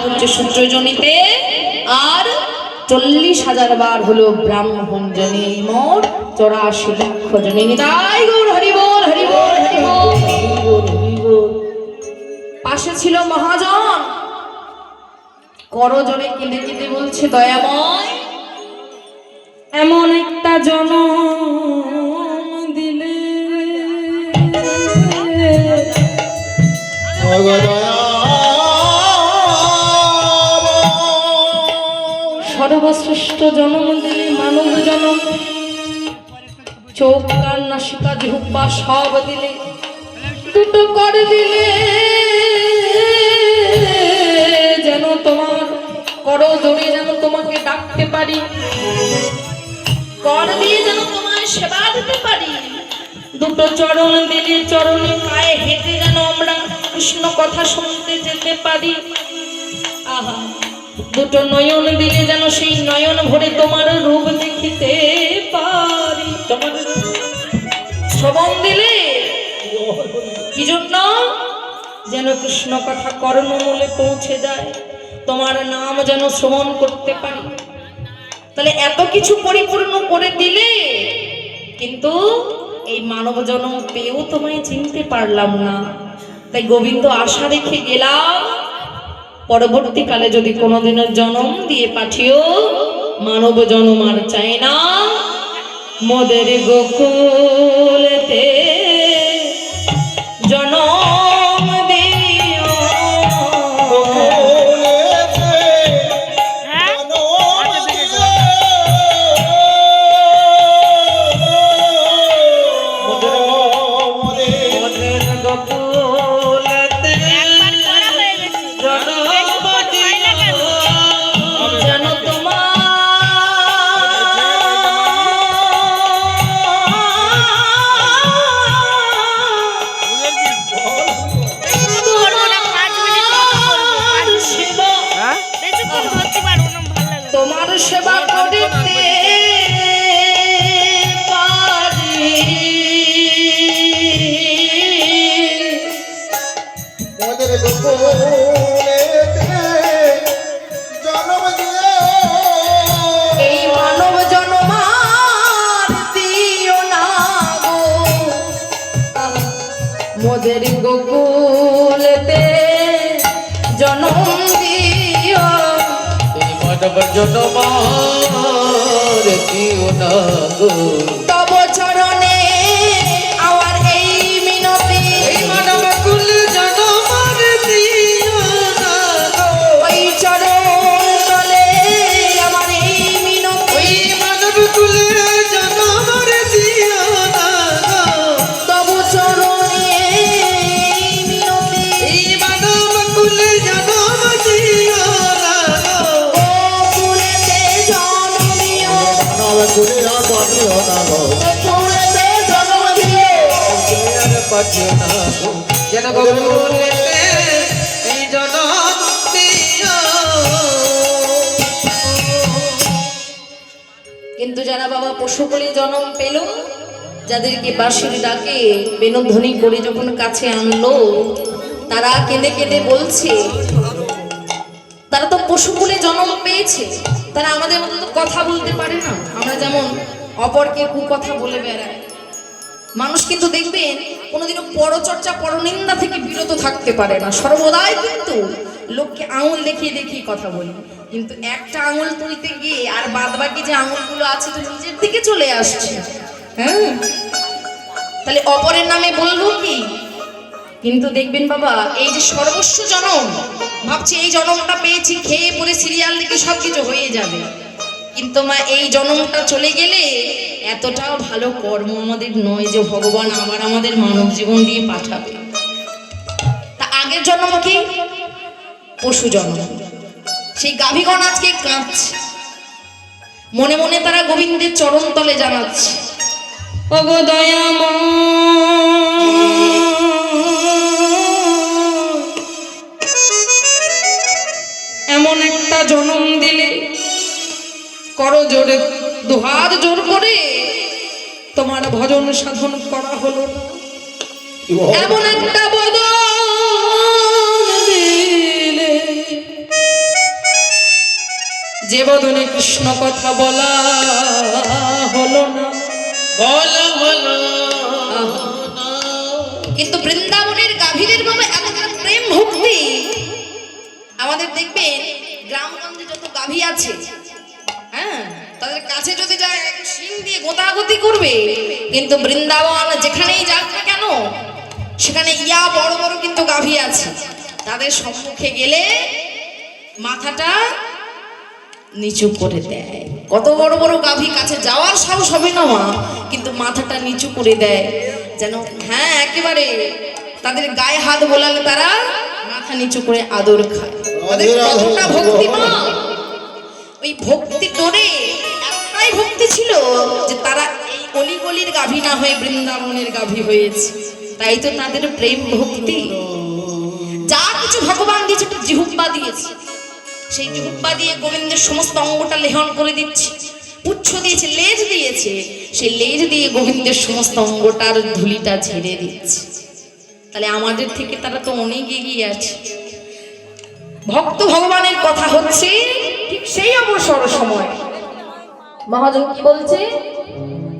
হচ্ছে সূত্রজনিতে আর 40,000 বার হলো ব্রাহ্মণ জনী, মোট 84 লক্ষ জনী। নিতাই গৌর হরি বল, হরি বল, হরি বল, হরি বল। পাশে ছিল মহাজন, করজোড়ে কেঁদে কেঁদে বলছে, দয়াময় এমন একটা জনম দিলে, সর্বশ্রেষ্ঠ জনম দিলে, মানব জনম। চোখ কান নাসিকা জিহ্বা সব দিলে, দুটো করে দিলে যেন তোমার করজোড়ে যেন তোমাকে ডাকতে পারি, কর দিয়ে যেন তোমায় সেবা দিতে পারি। দুটো চরণ দিলে, চরণে পায়ে হেঁটে যেন আমরা কৃষ্ণ কথা শুনতে যেতে পারি। আহা, দুটো নয়ন দিলে যেন সেই নয়ন ভরে তোমার রূপ দেখিতে পারি। তোমার শ্রবণ দিলে কি জন্য? যেন কৃষ্ণ কথা কর্ণমূলে পৌঁছে যায়, তোমার নাম যেন শ্রবণ করতে পারি। তাহলে এত কিছু পরিপূর্ণ করে দিলে, কিন্তু এই মানব জন্ম পেয়েও তোমায় চিনতে পারলাম না। তাই গোবিন্দ আশা রেখে গেলাম, পরবর্তীকালে যদি কোনোদিনের জন্ম দিয়ে পাঠিও, মানব জন্ম আর চাই না, মোদের গোকুলেতে জনম দিও। তোমার সেবা করতে পারি, মোদের গোকুলেতে জন্ম দিও। এই মানব জন্ম আর দিও না গো, মোদের গোকুলেতে জন্ম দিও। মানব জন্ম আর দিও না গো, তব চরণে আমার এই মিনতি। মানব কুল জন্ম আর দিও না গো, ওই চরণ তলে আমার এই মিনতি। মানব কুল জন্ম আর দিও না গো, তব চরণে এই মিনতি। মানব কুল জন্ম দিও না গো, গোকুলেতে জন্ম দিও, মানব কুলে আর পাঠিও না গো, গোকুলেতে জন্ম দিও। আর পাঠিও না গো, যেন গোকুলেতে এই জন্ম দিও। কিন্তু যারা বাবা পশুবলি জন্ম পেল, যাদেরকে বাঁশির ডাকে বেণুধ্বনি করে যখন কাছে আনলো, তারা কেঁদে কেঁদে বলছে, তারা তো পশুকুলে জন্ম পেয়েছে, তারা আমাদের মতো তো কথা বলতে পারে না। আমরা যেমন অপরকে কুকথা বলে বেড়াই, মানুষ কিন্তু দেখবেন কোনোদিনও পরচর্চা পরনিন্দা থেকে বিরত থাকতে পারে না, সর্বদাই কিন্তু লোককে আঙুল দেখিয়ে দেখিয়ে কথা বলি। কিন্তু একটা আঙুল তুলতে গিয়ে আর বাদ বাকি যে আঙুলগুলো আছে তো নিজের দিকে চলে আসছে। হ্যাঁ, তাহলে অপরের নামে বলবো কি? কিন্তু দেখবেন বাবা, এই যে সর্বস্ব জনম, ভাবছি এই জনমটা পেয়েছি, খেয়ে পরে সিরিয়াল দেখে সবকিছু হয়ে যাবে। কিন্তু মা, এই জনমটা চলে গেলে এতটাও ভালো কর্ম আমাদের নয় যে ভগবান আবার আমাদের মানব জীবন দিয়ে পাঠাবে। তা আগের জন্ম কি? পশু জন্ম। সেই গাভীগণ আজকে কাঁদছে, মনে মনে তারা গোবিন্দের চরণ তলে জানাচ্ছে, ওগো দয়াময়, এমন একটা জন্ম দিলে, করজোড়ে দুহাত জোর করে তোমার ভজন সাধন করা হলো না। এমন একটা বদন দিলে যে বদনে কৃষ্ণ কথা বলা হলো না, বলা হলো কিন্তু বৃন্দাবনের গাভীরের ভাবে এতটা প্রেম ভক্তি। আমাদের দেখবেন গ্রামগঞ্জে যত গাভী আছে, হ্যাঁ, তাদের কাছে যদি যায় একটু শিং দিয়ে গোতাগতি করবে, কিন্তু বৃন্দাবন যেখানেই যাক না কেন সেখানে ইয়া বড় বড় কিন্তু গাভী আছে, তাদের সম্মুখে গেলে মাথাটা নিচু করে দেয়। কত বড় বড় গাভী কাছে যাওয়ার সাহস হবে না মা, কিন্তু মাথাটা নিচু করে দেয় যেন, হ্যাঁ একেবারে তাদের গায়ে হাত বোলালে তারা মাথা নিচু করে আদর খায়। তাদের কতটা ভক্তি মা, ওই ভক্তি তোরে এতটাই ভক্তি ছিল যে তারা এই অলিগলির গাভী না হয়ে বৃন্দাবনের গাভী হয়েছে। তাই তো তাদের প্রেম ভক্তি। যা কিছু ভগবান দিয়েছে একটা জিহুব্বা দিয়েছে, সেই জিহুব্বা দিয়ে গোবিন্দের সমস্ত অঙ্গটা লেহন করে দিচ্ছে। পুচ্ছ দিয়েছে, লেজ দিয়েছে, সেই লেজ দিয়ে গোবিন্দের সমস্ত অঙ্গটার ধুলিটা ঝেড়ে দিচ্ছে। তাহলে আমাদের থেকে তারা তো অনেক এগিয়ে আছে। ভক্ত ভগবানের কথা হচ্ছে ঠিক সেই অবসর সময় মহাজন কি বলছে,